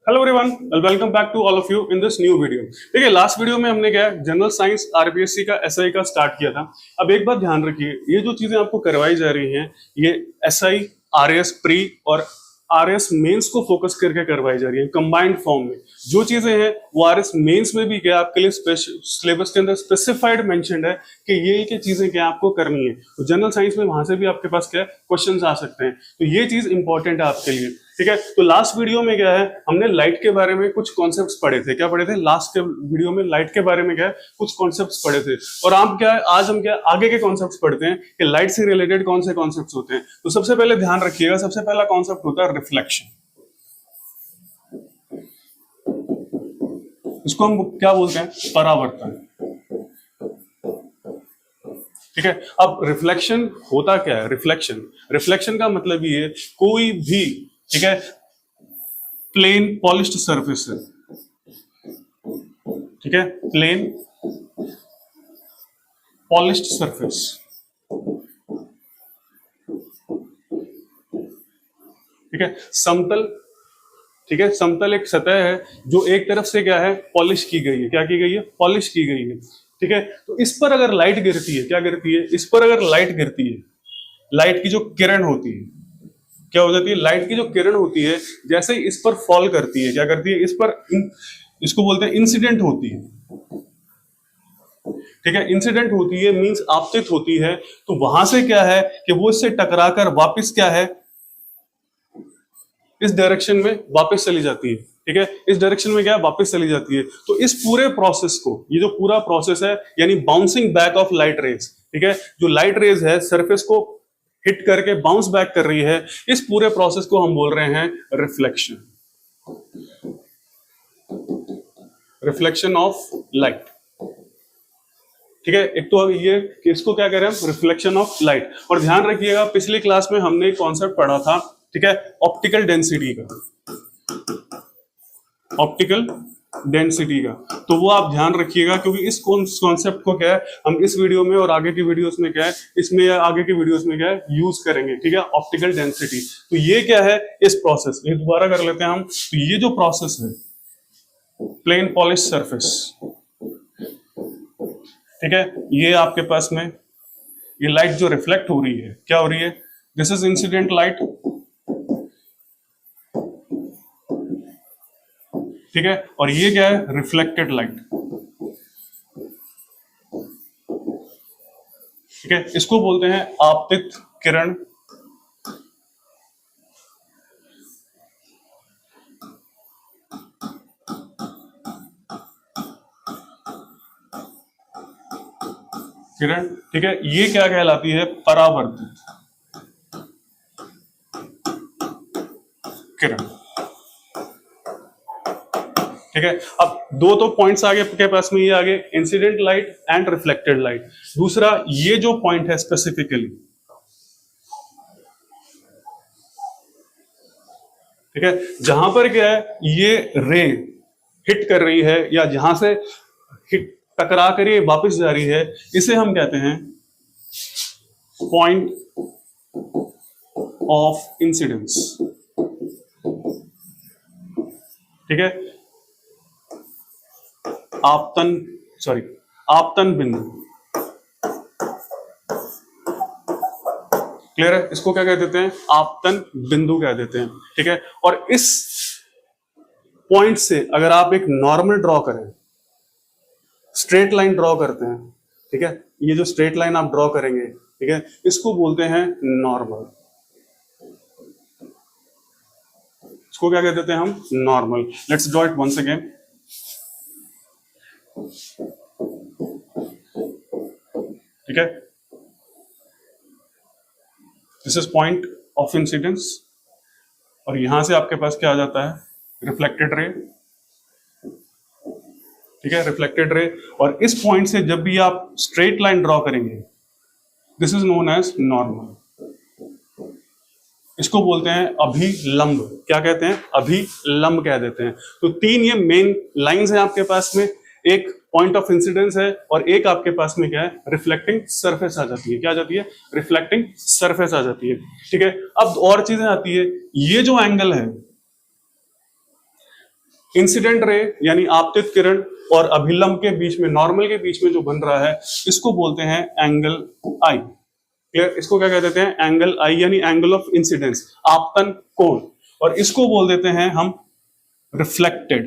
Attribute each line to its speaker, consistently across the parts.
Speaker 1: Hello everyone, welcome back to all of you in this new video. देखिए, last video में हमने क्या है, जनरल साइंस आरपीएससी का एसआई का स्टार्ट किया था। अब एक बात ध्यान रखिए, ये जो चीजें आपको करवाई जा रही हैं, ये एसआई, आरएस प्री और आरएस मेंस को फोकस करके करवाई जा रही है कंबाइंड फॉर्म में। जो चीजें हैं वो आरएस मेंस में भी क्या आपके लिए सिलेबस के अंदर स्पेसिफाइड मेंशन्ड है कि ये चीजें क्या आपको करनी है। तो जनरल साइंस में वहां से भी आपके पास क्या क्वेश्चंस आ सकते हैं, तो ये चीज इंपॉर्टेंट है आपके लिए। ठीक है, तो लास्ट वीडियो में क्या है, हमने लाइट के बारे में कुछ कॉन्सेप्ट्स पढ़े थे। क्या पढ़े थे लास्ट के वीडियो में? लाइट के बारे में क्या है, कुछ कॉन्सेप्ट्स पढ़े थे। और आप क्या है, आज हम क्या आगे के कॉन्सेप्ट्स पढ़ते हैं कि लाइट से रिलेटेड कौन से कॉन्सेप्ट्स होते हैं। तो सबसे पहले ध्यान रखिएगा, सबसे पहला कॉन्सेप्ट होता है रिफ्लेक्शन। इसको हम क्या बोलते हैं? परावर्तन। ठीक है, अब रिफ्लेक्शन होता क्या है? रिफ्लेक्शन का मतलब ये कोई भी, ठीक है, प्लेन पॉलिश्ड सरफेस है, ठीक है, प्लेन पॉलिश्ड सरफेस, ठीक है, समतल, ठीक है, समतल एक सतह है जो एक तरफ से क्या है, पॉलिश की गई है। क्या की गई है? पॉलिश की गई है। ठीक है, तो इस पर अगर लाइट गिरती है, क्या गिरती है? इस पर अगर लाइट गिरती है, लाइट की जो किरण होती है, क्या हो जाती है? लाइट की जो किरण होती है जैसे ही इस पर फॉल करती है, क्या करती है? इस पर इसको बोलते हैं इंसिडेंट होती है। ठीक है, इंसिडेंट होती है मींस आपतित होती है। तो वहां से क्या है कि वो इससे टकराकर वापस क्या है, इस डायरेक्शन में वापस चली जाती है। ठीक है, इस डायरेक्शन में क्या है, वापस चली जाती है। तो इस पूरे प्रोसेस को, ये जो पूरा प्रोसेस है, यानी bouncing back of light rays, ठीक है, जो लाइट रेज है सरफेस को हिट करके बाउंस बैक कर रही है, इस पूरे प्रोसेस को हम बोल रहे हैं रिफ्लेक्शन। Reflection of light. ठीक है, एक तो ये कि इसको क्या कह रहे हैं, रिफ्लेक्शन ऑफ लाइट। और ध्यान रखिएगा, पिछली क्लास में हमने एक कॉन्सेप्ट पढ़ा था, ठीक है, ऑप्टिकल डेंसिटी का, ऑप्टिकल डेंसिटी का। तो वो आप ध्यान रखिएगा, क्योंकि इस कॉन्सेप्ट को क्या है, हम इस वीडियो में और आगे की वीडियोस में क्या है, इसमें आगे की वीडियोस में क्या है, यूज करेंगे। ठीक है, ऑप्टिकल डेंसिटी। तो ये क्या है, इस प्रोसेस, ये दोबारा कर लेते हैं हम। तो ये जो प्रोसेस है, प्लेन पॉलिश सरफेस, ठीक है, ये आपके पास में ये लाइट जो रिफ्लेक्ट हो रही है, क्या हो रही है? This is incident light. ठीक है, और ये क्या है? Reflected light. ठीक है, इसको बोलते हैं आपतित किरण। किरण, ठीक है, ये क्या कहलाती है? परावर्तित किरण। ठीक है, अब दो तो पॉइंट्स आगे के पास में, ये आगे incident light and reflected light. दूसरा ये जो पॉइंट है स्पेसिफिकली, ठीक है, जहां पर क्या है, ये रे हिट कर रही है या जहां से हिट टकरा कर ये वापस जा रही है, इसे हम कहते हैं पॉइंट ऑफ इंसिडेंस। ठीक है, आपतन, सॉरी, आपतन बिंदु। क्लियर है? इसको क्या कह देते हैं? आपतन बिंदु कह देते हैं। ठीक है, और इस पॉइंट से अगर आप एक नॉर्मल ड्रॉ करें, स्ट्रेट लाइन ड्रॉ करते हैं, ठीक है, ये जो स्ट्रेट लाइन आप ड्रॉ करेंगे, ठीक है, इसको बोलते हैं नॉर्मल। इसको क्या कह देते हैं हम? Normal. Let's draw it once again. ठीक है, this is point of incidence, और यहां से आपके पास क्या आ जाता है? Reflected ray. ठीक है, रिफ्लेक्टेड रे। और इस पॉइंट से जब भी आप स्ट्रेट लाइन ड्रॉ करेंगे, this is known as normal. इसको बोलते हैं अभिलंब। क्या कहते हैं? अभिलंब कह देते हैं। तो तीन ये मेन लाइंस हैं आपके पास में, एक पॉइंट ऑफ इंसिडेंस है और एक आपके पास में क्या है? रिफ्लेक्टिंग सरफेस आ जाती है। क्या आ जाती है? रिफ्लेक्टिंग सरफेस आ जाती है। ठीक है, अब और चीजें आती है। ये जो एंगल है, इंसिडेंट रे यानी आपतित किरण और अभिलंब के बीच में, नॉर्मल के बीच में जो बन रहा है, इसको बोलते हैं एंगल आई। क्लियर? इसको क्या कह देते हैं? एंगल आई, यानी एंगल ऑफ इंसिडेंस, आपतन कोण। और इसको बोल देते हैं हम रिफ्लेक्टेड,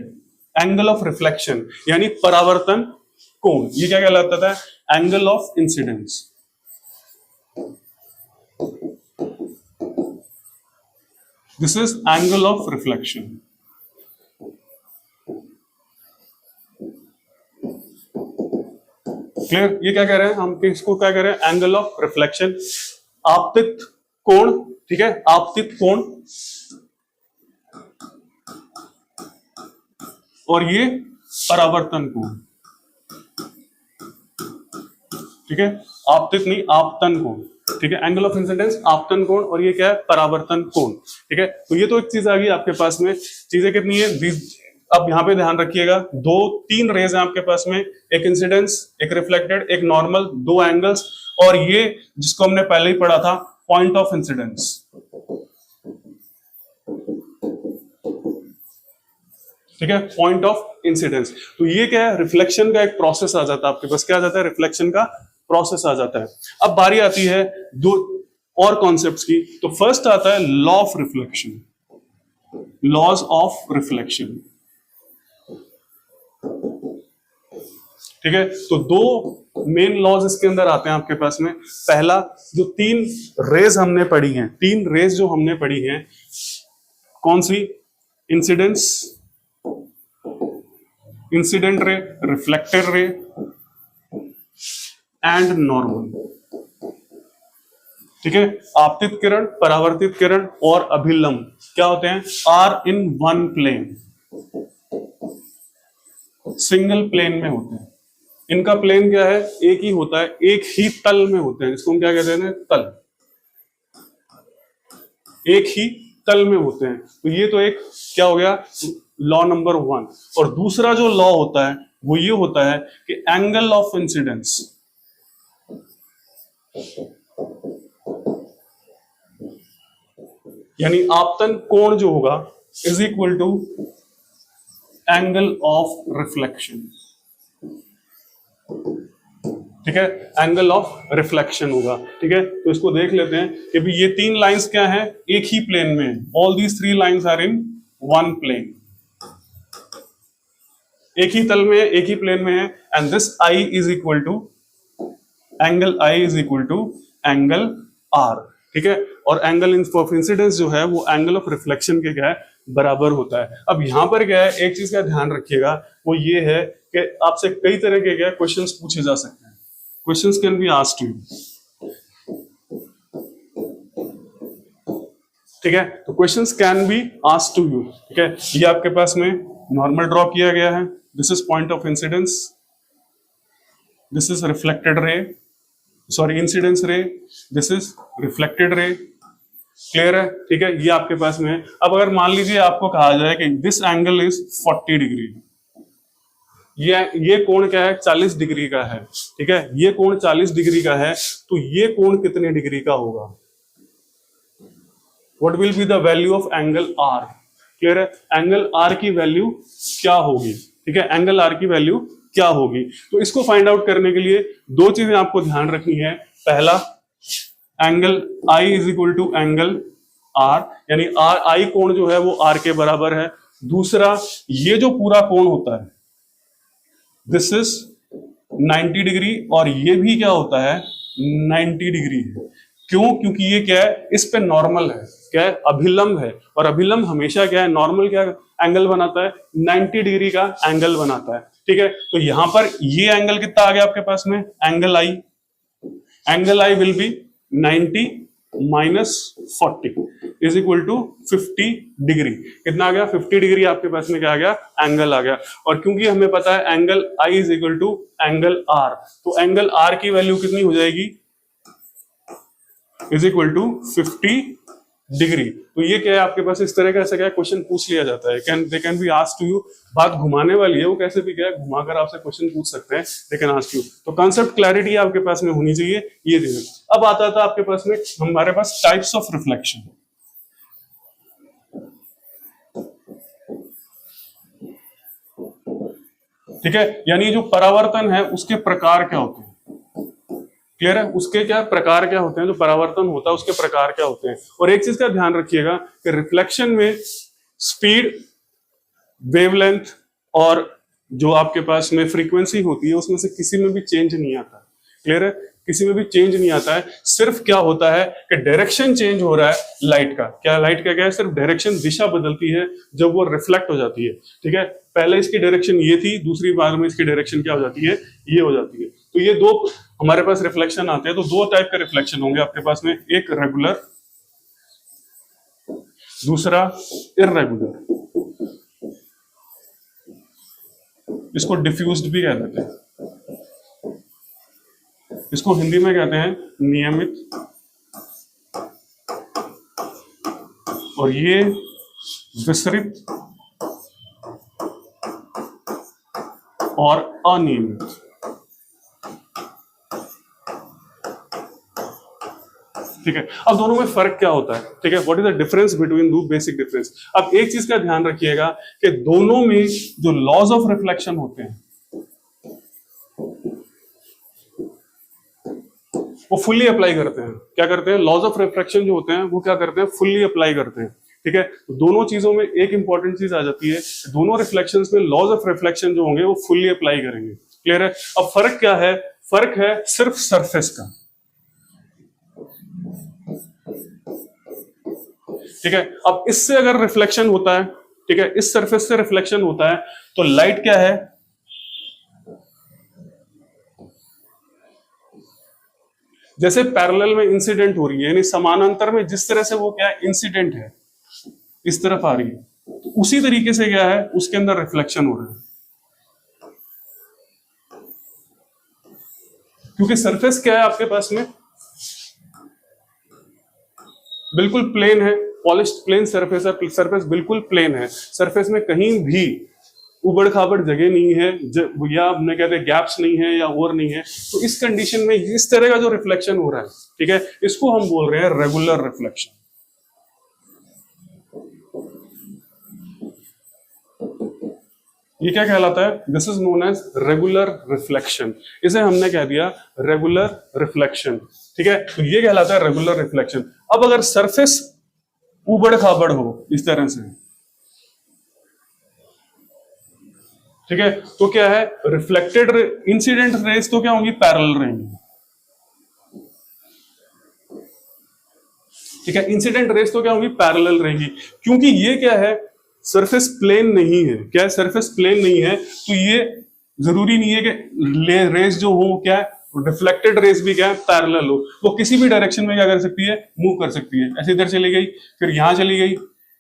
Speaker 1: एंगल ऑफ रिफ्लेक्शन यानी परावर्तन कोण। ये क्या कहलाता है? Angle of incidence. This is angle of reflection. Clear? ये क्या कह रहे हैं हम? इसको क्या कह रहे हैं? एंगल ऑफ रिफ्लेक्शन, आपतित कोण। ठीक है, आपतित कोण, और ये परावर्तन कोण। ठीक है, आपतित नहीं, आपतन कोण। ठीक है, एंगल ऑफ इंसिडेंस, आपतन कोण, और ये क्या है? परावर्तन कोण। ठीक है, तो ये तो एक चीज आ गई आपके पास में। चीजें कितनी है? अब यहां पे ध्यान रखिएगा, तीन रेज हैं आपके पास में, एक इंसिडेंस, एक रिफ्लेक्टेड, एक नॉर्मल, दो एंगल्स, और ये जिसको हमने पहले ही पढ़ा था, पॉइंट ऑफ इंसिडेंस। ठीक है, पॉइंट ऑफ इंसिडेंस। तो ये क्या है? रिफ्लेक्शन का एक प्रोसेस आ जाता है आपके पास। क्या आ जाता है? रिफ्लेक्शन का प्रोसेस आ जाता है। अब बारी आती है दो और कॉन्सेप्ट्स की। तो फर्स्ट आता है law of reflection, laws of reflection. ठीक है, तो दो मेन लॉज इसके अंदर आते हैं आपके पास में। पहला, जो तीन रेज हमने पढ़ी हैं, तीन रेज जो हमने पढ़ी हैं, कौन सी? Incidence, incident ray, reflected ray and normal. ठीक है, आपतित किरण, परावर्तित किरण और अभिलंब क्या होते हैं? Are in one plane, single plane में होते हैं। इनका प्लेन क्या है? एक ही होता है, एक ही तल में होते हैं, जिसको हम क्या कहते हैं? तल। एक ही तल में होते हैं। तो ये तो एक क्या हो गया? Law number 1। और दूसरा जो लॉ होता है वो ये होता है कि एंगल ऑफ इंसिडेंस, यानी आपतन कोण जो होगा, is equal to angle of reflection. ठीक है, एंगल ऑफ रिफ्लेक्शन होगा। ठीक है, तो इसको देख लेते हैं कि भी ये तीन लाइंस क्या हैं? एक ही प्लेन में। All these three lines are in one plane, एक ही तल में, एक ही प्लेन में है। And this I is equal to angle, I is equal to angle R. ठीक है, और एंगल ऑफ इंसिडेंस जो है वो एंगल ऑफ रिफ्लेक्शन के क्या है? बराबर होता है। अब यहां पर क्या है? एक चीज का ध्यान रखिएगा, वो ये है कि आपसे कई तरह के क्या क्वेश्चंस पूछे जा सकते हैं। Questions can be asked you. ठीक है, तो questions can be asked to you. ठीक है, ये आपके पास में नॉर्मल ड्रॉ किया गया है। This is point of incidence, this is reflected ray, sorry incidence रे, this is reflected ray. Clear है? ठीक है, ये आपके पास में है। अब अगर मान लीजिए आपको कहा जाए कि दिस एंगल इज 40 डिग्री, ये कोण क्या है? 40 डिग्री का है। ठीक है, ये कोण 40 डिग्री का है, तो ये कोण कितने डिग्री का होगा? What will be the value of angle R? Clear है? एंगल आर की वैल्यू क्या होगी? ठीक है, एंगल आर की वैल्यू क्या होगी? तो इसको फाइंड आउट करने के लिए दो चीजें आपको ध्यान रखनी है। पहला, angle I is equal to angle R, यानी आर, आई कोण जो है वो आर के बराबर है। दूसरा, ये जो पूरा कोण होता है, दिस इज 90 डिग्री, और ये भी क्या होता है? 90 डिग्री है। क्यों? क्योंकि ये क्या है? इस पे नॉर्मल है, क्या है? अभिलंब है, और अभिलंब हमेशा क्या है? नॉर्मल क्या एंगल बनाता है? 90 डिग्री का एंगल बनाता है। ठीक है, तो यहां पर ये एंगल कितना आ गया आपके पास में? Angle I, angle I will be 90 minus 40 is equal to 50 degree. कितना आ गया? 50 डिग्री आपके पास में क्या आ गया? एंगल आ गया। और क्योंकि हमें पता है angle I is equal to angle R, तो एंगल आर की वैल्यू कितनी हो जाएगी? Is equal to 50 degree. तो ये क्या है आपके पास? इस तरह का ऐसा क्या क्वेश्चन पूछ लिया जाता है। They can be asked to you. बात घुमाने वाली है, वो कैसे भी क्या है, घुमाकर आपसे क्वेश्चन पूछ सकते हैं। They can ask you. तो कॉन्सेप्ट क्लैरिटी आपके पास में होनी चाहिए। ये देखिए, अब आता था आपके पास में, हमारे पास टाइप्स ऑफ रिफ्लेक्शन। ठीक है, यानी जो परावर्तन है उसके प्रकार क्या होते हैं, क्लियर है, उसके क्या प्रकार क्या होते हैं, जो परावर्तन होता है उसके प्रकार क्या होते हैं। और एक चीज का ध्यान रखिएगा कि रिफ्लेक्शन में स्पीड, वेवलेंथ और जो आपके पास में फ्रीक्वेंसी होती है उसमें से किसी में भी चेंज नहीं आता, क्लियर है, किसी में भी चेंज नहीं आता है। सिर्फ क्या होता है कि डायरेक्शन चेंज हो रहा है लाइट का, क्या लाइट का क्या है, सिर्फ डायरेक्शन, दिशा बदलती है जब वो रिफ्लेक्ट हो जाती है। ठीक है, पहले इसकी डायरेक्शन ये थी, दूसरी बार में इसकी डायरेक्शन क्या हो जाती है, ये हो जाती है। तो ये दो हमारे पास रिफ्लेक्शन आते हैं, तो दो टाइप के रिफ्लेक्शन होंगे आपके पास में, एक रेगुलर, दूसरा इररेगुलर। इसको डिफ्यूज्ड भी कह देते हैं, इसको हिंदी में कहते हैं नियमित, और ये विसरित और अनियमित। ठीक है, अब दोनों में फर्क क्या होता है, ठीक है, what is the difference between दो, बेसिक डिफरेंस। अब एक चीज का ध्यान रखिएगा कि दोनों में जो लॉज ऑफ रिफ्लेक्शन होते हैं वो फुल्ली अप्लाई करते हैं। क्या करते हैं, लॉज ऑफ रिफ्लेक्शन जो होते हैं वो क्या करते हैं, फुल्ली अप्लाई करते हैं। ठीक है, तो दोनों चीजों में एक इंपॉर्टेंट चीज आ जाती है, दोनों रिफ्लेक्शंस में लॉज ऑफ रिफ्लेक्शन जो होंगे वो फुल्ली अप्लाई करेंगे, क्लियर है। अब फर्क क्या है, फर्क है सिर्फ सरफेस का, ठीक है। अब इससे अगर रिफ्लेक्शन होता है, ठीक है, इस सरफेस से रिफ्लेक्शन होता है, तो लाइट क्या है, जैसे पैरेलल में इंसिडेंट हो रही है, यानी समानांतर में जिस तरह से वो क्या है, इंसिडेंट है, इस तरफ आ रही है, तो उसी तरीके से क्या है, उसके अंदर रिफ्लेक्शन हो रहा है। क्योंकि सरफेस क्या है आपके पास में, बिल्कुल प्लेन है, पॉलिश्ड प्लेन सरफेस है, सरफेस बिल्कुल प्लेन है, सरफेस में कहीं भी उबड़ खाबड़ जगह नहीं है, या अपने कहते हैं गैप्स नहीं है या और नहीं है। तो इस कंडीशन में इस तरह का जो रिफ्लेक्शन हो रहा है, ठीक है, इसको हम बोल रहे हैं रेगुलर रिफ्लेक्शन। ये क्या कहलाता है, this is known as regular reflection, इसे हमने कह दिया रेगुलर रिफ्लेक्शन। ठीक है, तो ये कहलाता है रेगुलर रिफ्लेक्शन। अब अगर सरफेस उबड़ खाबड़ हो इस तरह से, ठीक है, तो क्या है, रिफ्लेक्टेड इंसिडेंट रेज तो क्या होंगी, पैरेलल रहेंगी। ठीक है, इंसिडेंट रेज तो क्या होंगी, पैरेलल रहेंगी, क्योंकि ये क्या है, सरफेस प्लेन नहीं है। क्या है, सरफेस प्लेन नहीं है, तो ये जरूरी नहीं है कि रेज जो हो क्या है, रिफ्लेक्टेड रेज भी क्या है, पैरेलल हो, वो किसी भी डायरेक्शन में क्या कर सकती है, मूव कर सकती है। ऐसे इधर चली गई, फिर यहां चली गई,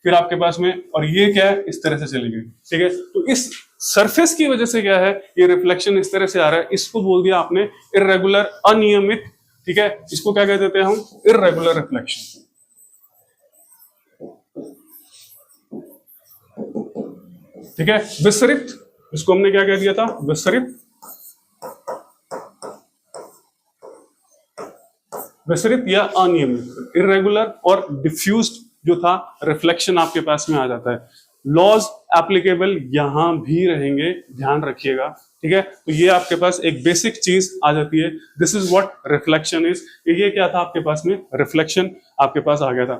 Speaker 1: फिर आपके पास में, और ये क्या है, इस तरह से चली गई। ठीक है, तो इस सरफेस की वजह से क्या है, ये रिफ्लेक्शन इस तरह से आ रहा है, इसको बोल दिया आपने इररेगुलर, अनियमित। ठीक है, इसको क्या कह देते हैं हम, इररेगुलर रिफ्लेक्शन। ठीक है, विसरित, इसको हमने क्या कह दिया था, विसरित, विसरित या अनियमित, इररेगुलर और डिफ्यूज्ड जो था रिफ्लेक्शन आपके पास में आ जाता है। लॉज एप्लीकेबल यहां भी रहेंगे, ध्यान रखिएगा। ठीक है, तो ये आपके पास एक बेसिक चीज आ जाती है, this is what reflection is. ये क्या था आपके पास में, रिफ्लेक्शन आपके पास आ गया था।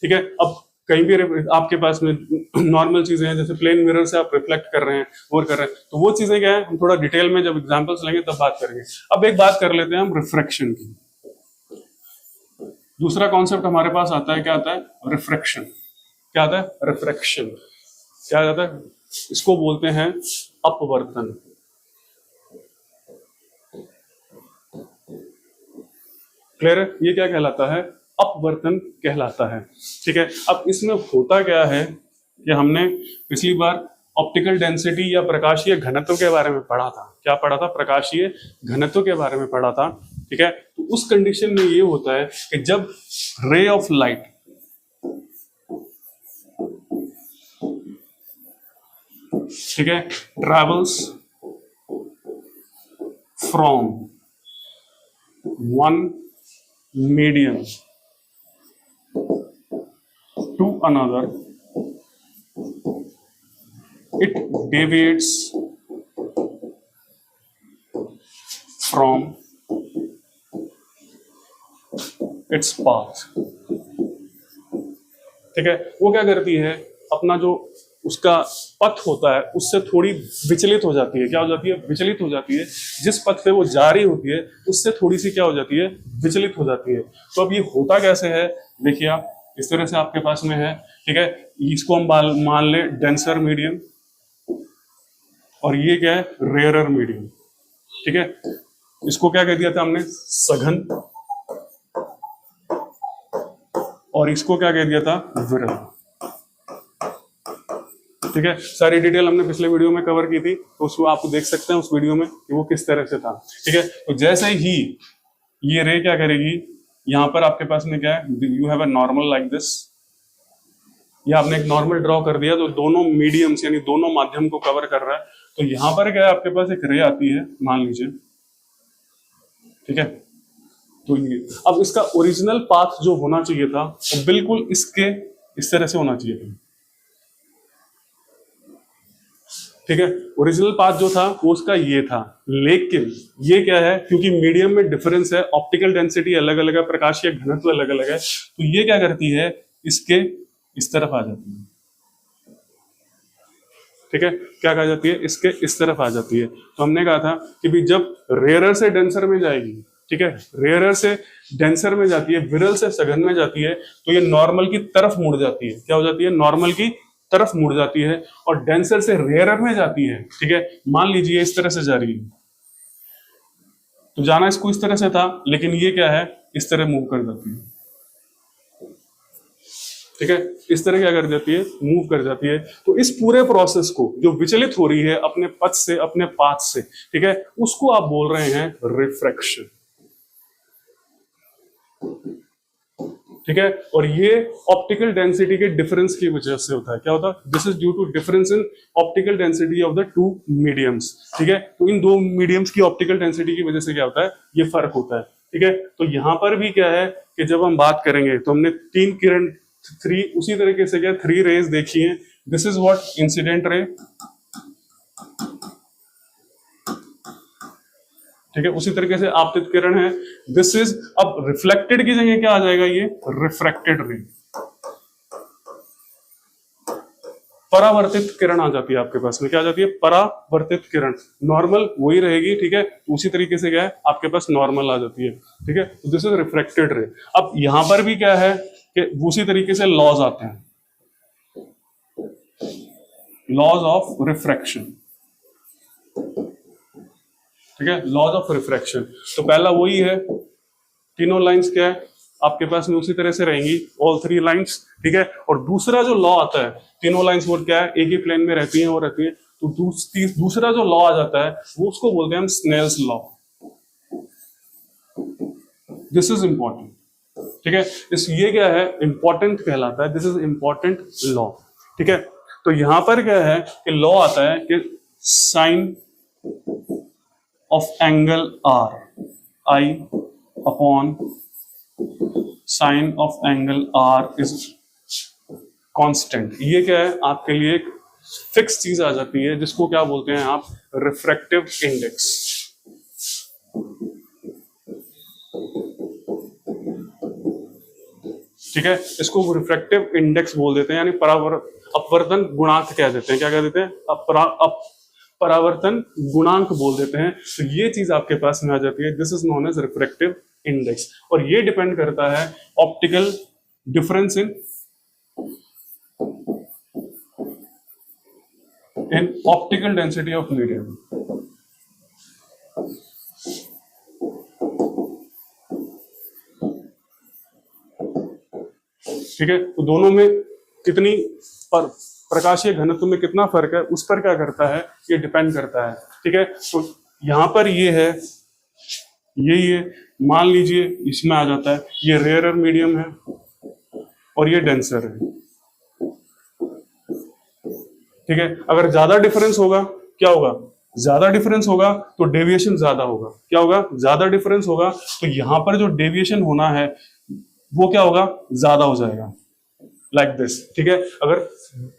Speaker 1: ठीक है, अब कहीं भी आपके पास में नॉर्मल चीजें हैं, जैसे प्लेन मिरर से आप रिफ्लेक्ट कर रहे हैं और कर रहे हैं, तो वो चीजें क्या है, हम थोड़ा डिटेल में जब एग्जांपल्स लेंगे तब बात करेंगे। अब एक बात कर लेते हैं हम रिफ्रैक्शन की। दूसरा कॉन्सेप्ट हमारे पास आता है, क्या आता है, रिफ्रैक्शन। क्या आता है, रिफ्रैक्शन क्या आता है, इसको बोलते हैं अपवर्तन। क्लियर है, ये क्या कहलाता है, अपवर्तन कहलाता है। ठीक है, अब इसमें होता क्या है कि हमने पिछली बार ऑप्टिकल डेंसिटी या प्रकाशीय घनत्व के बारे में पढ़ा था। क्या पढ़ा था, प्रकाशीय घनत्व के बारे में पढ़ा था। ठीक है, तो उस कंडीशन में ये होता है कि जब रे ऑफ लाइट, ठीक है, travels from one medium to another, it deviates from its path. ठीक है, वो क्या करती है, अपना जो उसका पथ होता है उससे थोड़ी विचलित हो जाती है। क्या हो जाती है? विचलित हो जाती है। जिस पथ पे वो जा रही होती है उससे थोड़ी सी क्या हो जाती है? विचलित हो जाती है। तो अब ये होता कैसे है, देखिए आप इस तरह से आपके पास में है। ठीक है, इसको हम मान ले डेंसर मीडियम, और ये क्या है? Rarer medium. ठीक है, इसको क्या कह दिया था हमने? सघन, और इसको क्या कह दिया था? विरल। ठीक है, सारी डिटेल हमने पिछले वीडियो में कवर की थी, तो उसको आप देख सकते हैं उस वीडियो में कि वो किस तरह से था। ठीक है, तो जैसे ही ये रे क्या करेगी, यहां पर आपके पास में क्या है? You have a normal like this, या आपने एक नॉर्मल ड्रॉ कर दिया तो दोनों मीडियम्स यानी दोनों माध्यम को कवर कर रहा है। तो यहां पर क्या है, आपके पास एक रे आती है, मान लीजिए। ठीक है, तो ये अब इसका ओरिजिनल पाथ जो होना चाहिए था वो बिल्कुल इसके इस तरह से होना चाहिए था। ठीक है, ओरिजिनल पाथ जो था वो उसका ये था, लेकिन ये क्या है, क्योंकि मीडियम में डिफरेंस है, ऑप्टिकल डेंसिटी अलग अलग है, प्रकाशीय घनत्व अलग अलग है, तो ये क्या करती है, इसके इस तरफ आ जाती है। ठीक है, क्या कहा जाती है? इसके इस तरफ आ जाती है। तो हमने कहा था कि भी जब रेयरर से डेंसर में जाएगी, ठीक है, रेयरर से डेंसर में जाती है, विरल से सघन में जाती है, तो ये नॉर्मल की तरफ मुड़ जाती है। क्या हो जाती है? नॉर्मल की तरफ मुड़ जाती है। और डेंसर से रेयरर में जाती है। ठीक है, मान लीजिए इस तरह से जा रही है, तो जाना इसको इस तरह से था, लेकिन ये क्या है, इस तरह मूव कर जाती है। ठीक है, इस तरह क्या कर जाती है? मूव कर जाती है। तो इस पूरे प्रोसेस को जो विचलित हो रही है अपने पथ से, अपने पाथ से, ठीक है, उसको आप बोल रहे हैं रिफ्रैक्शन। ठीक है, और ये ऑप्टिकल डेंसिटी के डिफरेंस की वजह से होता है। क्या होता है? This is due to difference in optical density of the two mediums. ठीक है, तो इन दो मीडियम्स की ऑप्टिकल डेंसिटी की वजह से क्या होता है? ये फर्क होता है। ठीक है, तो यहां पर भी क्या है कि जब हम बात करेंगे तो हमने तीन किरण, थ्री, उसी तरीके से क्या, थ्री रेज देखी है। This is what? Incident ray. ठीक है, उसी तरीके से आपतित किरण है, दिस इज, अब रिफ्लेक्टेड की जगह क्या आ जाएगा? ये रिफ्रैक्टेड रे। परावर्तित किरण आ जाती है आपके पास में। क्या आ जाती है? परावर्तित किरण। नॉर्मल वही रहेगी, ठीक है, उसी तरीके से क्या है, आपके पास नॉर्मल आ जाती है। ठीक है, तो दिस इज रिफ्रैक्टेड रे। अब यहां पर भी क्या है कि उसी तरीके से लॉज आते हैं, लॉज ऑफ रिफ्रैक्शन। ठीक है, लॉज ऑफ रिफ्रैक्शन। तो पहला वही है, तीनों लाइंस क्या है आपके पास में उसी तरह से रहेंगी, ऑल थ्री लाइंस। ठीक है, और दूसरा जो लॉ आता है, तीनों लाइंस वो क्या है, एक ही प्लेन में रहती हैं और रहती है। तो दूसरा जो लॉ आ जाता है वो उसको बोलते हैं हम Snell's law. This is important. ठीक है, इस ये क्या है, इंपॉर्टेंट कहलाता है, दिस इज इंपॉर्टेंट लॉ। ठीक है, तो यहां पर क्या है कि लॉ आता है कि sine of angle R, I upon sine of angle R is constant. ये क्या है, आपके लिए एक फिक्स चीज आ जाती है जिसको क्या बोलते हैं आप, रिफ्रैक्टिव इंडेक्स। ठीक है, इसको रिफ्रैक्टिव इंडेक्स बोल देते हैं, यानी अपवर्तन गुणांक कह देते हैं। क्या कह देते हैं? परावर्तन गुणांक बोल देते हैं। तो ये चीज आपके पास में आ जाती है, this is known as refractive index. और ये डिपेंड करता है optical difference in optical density of medium. ठीक है, तो दोनों में कितनी प्रकाशीय घनत्व में कितना फर्क है, उस पर क्या करता है, ये डिपेंड करता है। ठीक है, तो यहां पर ये है, ये मान लीजिए इसमें आ जाता है, ये रेयरर मीडियम है और ये डेंसर है। ठीक है, अगर ज्यादा डिफरेंस होगा, क्या होगा? ज्यादा डिफरेंस होगा तो डेविएशन ज्यादा होगा। क्या होगा? ज्यादा डिफरेंस होगा तो यहां पर जो डेविएशन होना है वो क्या होगा? ज्यादा हो जाएगा। लाइक दिस, ठीक है। अगर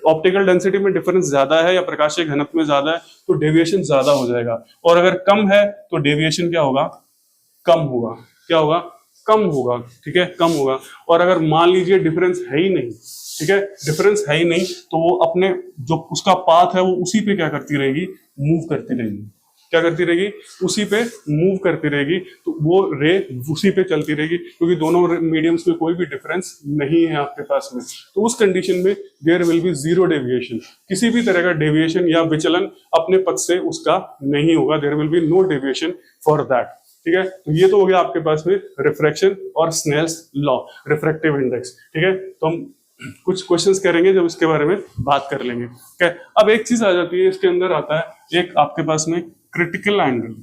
Speaker 1: ऑप्टिकल डेंसिटी में डिफरेंस ज्यादा है या प्रकाशीय घनत्व में ज्यादा है तो डेविएशन ज्यादा हो जाएगा, और अगर कम है तो डेविएशन क्या होगा, कम होगा। क्या होगा, कम होगा, ठीक है, कम होगा। और अगर मान लीजिए डिफरेंस है ही नहीं, ठीक है, डिफरेंस है ही नहीं, तो वो अपने जो उसका पाथ है वो उसी पे क्या करती रहेगी, मूव करती रहेगी। क्या करती रहेगी, उसी पे मूव करती रहेगी, तो वो रे उसी पे चलती रहेगी, क्योंकि दोनों मीडियम्स में कोई भी डिफरेंस नहीं है आपके पास में। तो उस कंडीशन में there will be zero deviation, किसी भी तरह का डेविएशन या विचलन अपने पथ से उसका नहीं होगा, there will be no deviation for that, ठीक है। तो ये तो हो गया आपके पास में रिफ्रैक्शन और स्नेल्स लॉ, रिफ्रैक्टिव इंडेक्स, ठीक है। तो हम कुछ क्वेश्चंस करेंगे जब इसके बारे में बात कर लेंगे, ठीक है। अब एक चीज आ जाती है, इसके अंदर आता है एक आपके पास में क्रिटिकल एंगल।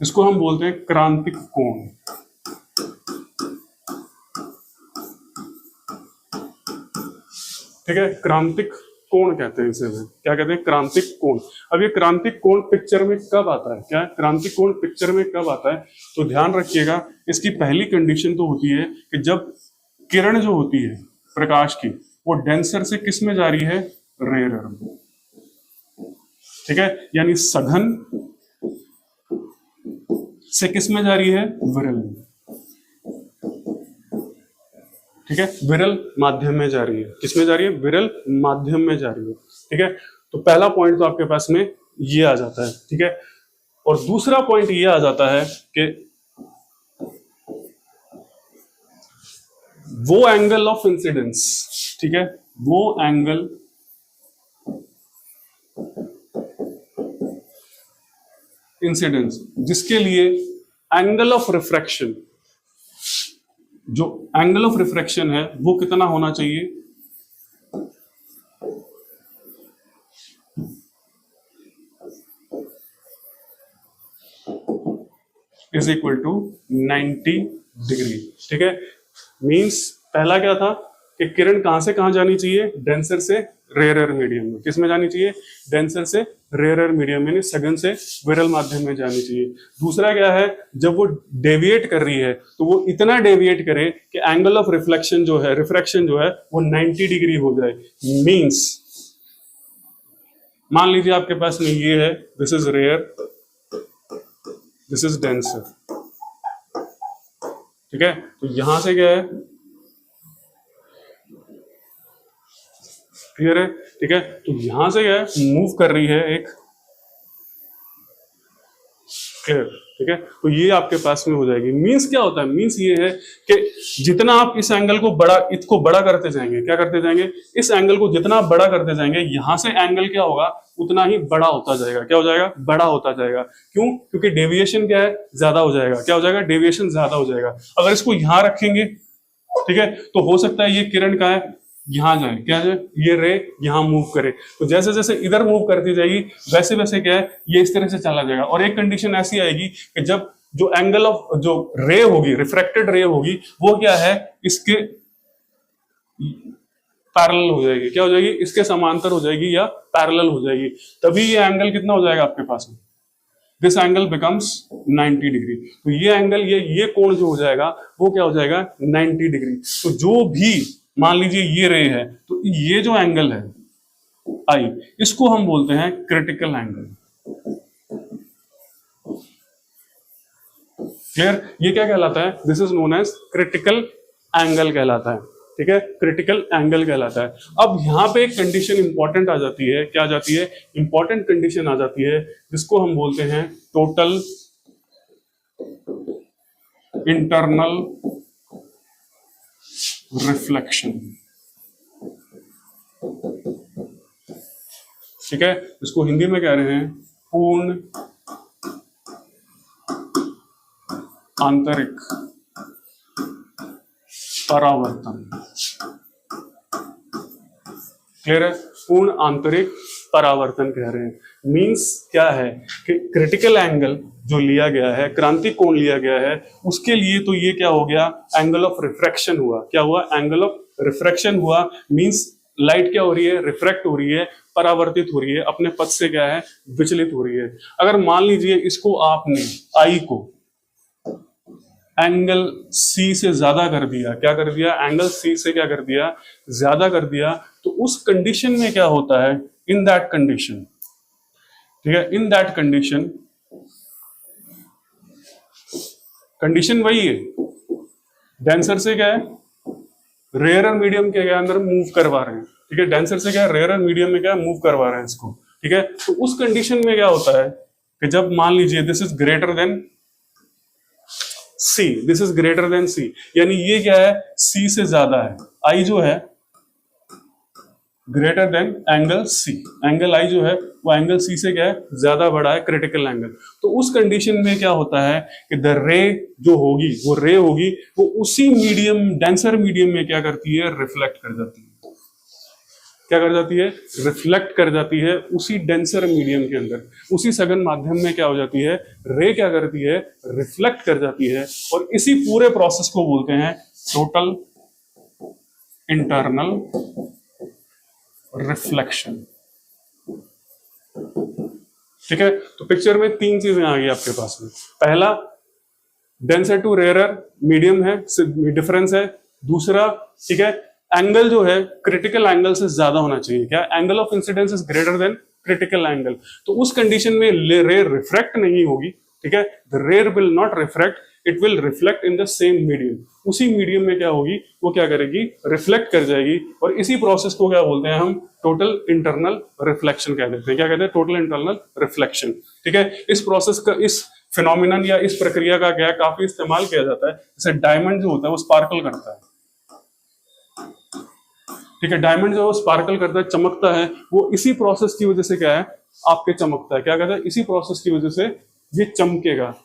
Speaker 1: इसको हम बोलते हैं क्रांतिक कोण, ठीक है। क्रांतिक कोण कहते हैं इसे, क्या कहते हैं, क्रांतिक कोण। अब ये क्रांतिक कोण पिक्चर में कब आता है, क्या क्रांतिक कोण पिक्चर में कब आता है, तो ध्यान रखिएगा, इसकी पहली कंडीशन तो होती है कि जब किरण जो होती है प्रकाश की वो डेंसर से किस में जा रही है, रेयरर में, ठीक है। यानी सघन से किस में जा रही है, विरल में, ठीक है, विरल माध्यम में जा रही है। किस में जा रही है, विरल माध्यम में जा रही है, ठीक है। तो पहला पॉइंट तो आपके पास में ये आ जाता है, ठीक है। और दूसरा पॉइंट ये आ जाता है कि वो एंगल ऑफ इंसिडेंस, ठीक है, वो एंगल इंसिडेंस जिसके लिए एंगल ऑफ रिफ्रैक्शन, जो एंगल ऑफ रिफ्रैक्शन है वो कितना होना चाहिए, इज इक्वल टू 90 डिग्री, ठीक है। मींस पहला क्या था कि किरण कहां से कहां जानी चाहिए, डेंसर से रेयरर मीडियम में, किस में जानी चाहिए, डेंसर से रेयरर मीडियम में, सघन से विरल माध्यम में जानी चाहिए। दूसरा क्या है, जब वो डेविएट कर रही है तो वो इतना डेविएट करे कि एंगल ऑफ रिफ्लेक्शन जो है, रिफ्रैक्शन जो है वो 90 डिग्री हो जाए। मींस मान लीजिए आपके पास में ये है, this is rare, this is denser, ठीक है। तो यहां से क्या है, क्लियर है, ठीक है। तो यहां से क्या है, मूव कर रही है एक, क्लियर, ठीक है। तो ये आपके पास में हो जाएगी। मींस क्या होता है, मींस ये है कि जितना आप इस एंगल को बड़ा, इसको बड़ा करते जाएंगे, क्या करते जाएंगे, इस एंगल को जितना आप बड़ा करते जाएंगे, यहां से एंगल क्या होगा, उतना ही बड़ा होता जाएगा। क्या हो जाएगा, बड़ा होता जाएगा। क्यों, क्योंकि डेविएशन क्या है, ज्यादा हो जाएगा। क्या हो जाएगा, डेविएशन ज्यादा हो जाएगा। अगर इसको यहां रखेंगे, ठीक है, तो हो सकता है ये किरण का है यहां जाए, क्या जाए, ये रे यहां मूव करे। तो जैसे जैसे इधर मूव करती जाएगी वैसे वैसे क्या है, ये इस तरह से चला जाएगा। और एक कंडीशन ऐसी आएगी कि जब जो एंगल ऑफ जो रे होगी, रिफ्रैक्टेड रे होगी, वो क्या है, इसके पैरेलल हो जाएगी। क्या हो जाएगी, इसके समांतर हो जाएगी या पैरेलल हो जाएगी। तभी ये एंगल कितना हो जाएगा आपके पास में, दिस एंगल बिकम्स 90 डिग्री। तो ये एंगल, ये कोण जो हो जाएगा वो क्या हो जाएगा, 90 डिग्री। तो जो भी मान लीजिए ये रे है, तो ये जो एंगल है आई, इसको हम बोलते हैं क्रिटिकल एंगल। क्लियर, ये क्या कहलाता है, this is known as critical angle कहलाता है, ठीक है, क्रिटिकल एंगल कहलाता है। अब यहां पे एक कंडीशन इंपॉर्टेंट आ जाती है, क्या आ जाती है, इंपॉर्टेंट कंडीशन आ जाती है, जिसको हम बोलते हैं टोटल इंटरनल रिफ्लेक्शन, ठीक है। इसको हिंदी में कह रहे हैं पूर्ण आंतरिक परावर्तन। क्लियर है, पूर्ण आंतरिक परावर्तन कह रहे हैं। मींस क्या है कि क्रिटिकल एंगल जो लिया गया है, क्रांतिक कोण लिया गया है, उसके लिए तो ये क्या हो गया, एंगल ऑफ रिफ्रैक्शन हुआ। क्या हुआ, एंगल ऑफ रिफ्रैक्शन हुआ। मींस लाइट क्या हो रही है, रिफ्रैक्ट हो रही है, परावर्तित हो रही है, अपने पथ से क्या है, विचलित हो रही है। अगर मान लीजिए इसको आपने आई को एंगल सी से ज्यादा कर दिया, क्या कर दिया, एंगल सी से क्या कर दिया, ज्यादा कर दिया, तो उस कंडीशन में क्या होता है, इन दैट कंडीशन, ठीक है, इन दैट कंडीशन, कंडीशन वही है, डेंसर से क्या है, रेयरर मीडियम के अंदर मूव करवा रहे हैं, ठीक है, डेंसर से क्या है, रेयरर मीडियम में क्या मूव करवा रहे हैं इसको, ठीक है। तो उस कंडीशन में क्या होता है कि जब मान लीजिए this is greater than c, this is greater than c, यानी ये क्या है, सी से ज्यादा है, आई जो है greater than angle c, angle i जो है वो एंगल सी से क्या है, ज्यादा बड़ा है, क्रिटिकल एंगल। तो उस कंडीशन में क्या होता है कि द रे जो होगी, वो रे होगी, वो उसी मीडियम, डेंसर मीडियम में क्या करती है, रिफ्लेक्ट कर जाती है, क्या कर जाती है, रिफ्लेक्ट कर जाती है उसी डेंसर मीडियम के अंदर, उसी सघन माध्यम में क्या हो जाती है, रे क्या करती है, रिफ्लेक्ट कर जाती है, और इसी पूरे प्रोसेस को बोलते हैं टोटल इंटरनल रिफ्लेक्शन, ठीक है। तो पिक्चर में तीन चीजें आ गई आपके पास में, पहला डेंसर टू रेयरर मीडियम है, डिफरेंस है, दूसरा, ठीक है, एंगल जो है क्रिटिकल एंगल से ज्यादा होना चाहिए, क्या, angle of incidence is greater than critical angle, तो उस कंडीशन में रे रिफ्रैक्ट नहीं होगी, ठीक है, the rare will not refract, it will reflect in the same medium, उसी मीडियम में क्या होगी, वो क्या करेगी, रिफ्लेक्ट कर जाएगी, और इसी प्रोसेस को क्या बोलते हैं हम, टोटल इंटरनल रिफ्लेक्शन कह देते हैं, क्या कहते हैं, टोटल इंटरनल रिफ्लेक्शन, ठीक है। इस प्रोसेस का, इस फिनोमिनन या इस प्रक्रिया का क्या काफी इस्तेमाल किया जाता है, जैसे डायमंड जो होता है वो स्पार्कल करता है, ठीक है, डायमंड जो स्पार्कल करता है, चमकता है, वो इसी प्रोसेस की वजह से क्या है, आपके चमकता है, क्या कहता है, इसी प्रोसेस की वजह से ये चमकेगा,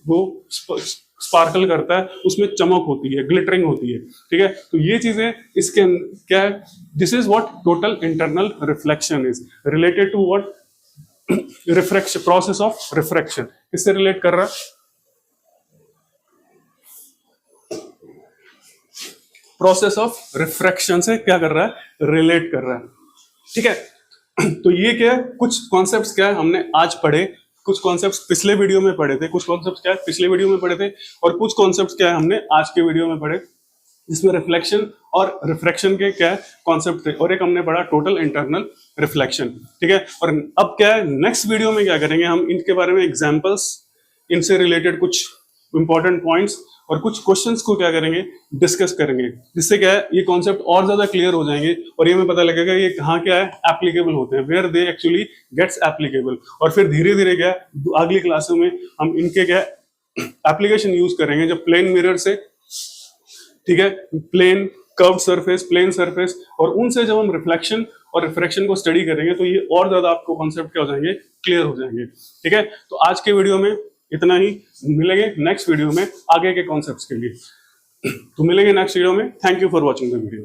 Speaker 1: वो स्पार्कल करता है, उसमें चमक होती है, ग्लिटरिंग होती है, ठीक है। तो ये चीजें इसके क्या है, this is what total internal reflection is related to what, refraction, process of refraction, किससे रिलेट कर रहा है, प्रोसेस ऑफ रिफ्रैक्शन से क्या कर रहा है, रिलेट कर रहा है, ठीक है। तो ये क्या है, कुछ कॉन्सेप्ट्स क्या है हमने आज पढ़े, कुछ कॉन्सेप्ट्स पिछले वीडियो में पढ़े थे, कुछ कॉन्सेप्ट्स क्या है पिछले वीडियो में पढ़े थे, और कुछ कॉन्सेप्ट्स क्या है हमने आज के वीडियो में पढ़े, जिसमें रिफ्लेक्शन और रिफ्रैक्शन के क्या कॉन्सेप्ट थे, और एक हमने पढ़ा टोटल इंटरनल रिफ्लेक्शन, ठीक है। और अब क्या है, नेक्स्ट वीडियो में क्या करेंगे हम, इनके बारे में एग्जाम्पल्स, इनसे रिलेटेड कुछ इंपॉर्टेंट पॉइंट्स और कुछ क्वेश्चंस को क्या करेंगे, डिस्कस करेंगे, जिससे क्या है ये कॉन्सेप्ट और ज्यादा क्लियर हो जाएंगे, और ये हमें पता लगेगा ये कहाँ क्या है एप्लीकेबल होते हैं, where they actually gets applicable, और फिर धीरे धीरे क्या अगली क्लासों में हम इनके क्या एप्लीकेशन यूज करेंगे, जब प्लेन मिरर से, ठीक है, plane curved surface, plane surface, और उनसे जब हम रिफ्लेक्शन और रिफ्रैक्शन को स्टडी करेंगे तो ये और ज्यादा आपको कॉन्सेप्ट क्या हो जाएंगे, क्लियर हो जाएंगे, ठीक है। तो आज के वीडियो में इतना ही, मिलेंगे नेक्स्ट वीडियो में आगे के कॉन्सेप्ट्स के लिए, तो मिलेंगे नेक्स्ट वीडियो में। Thank you for watching the video.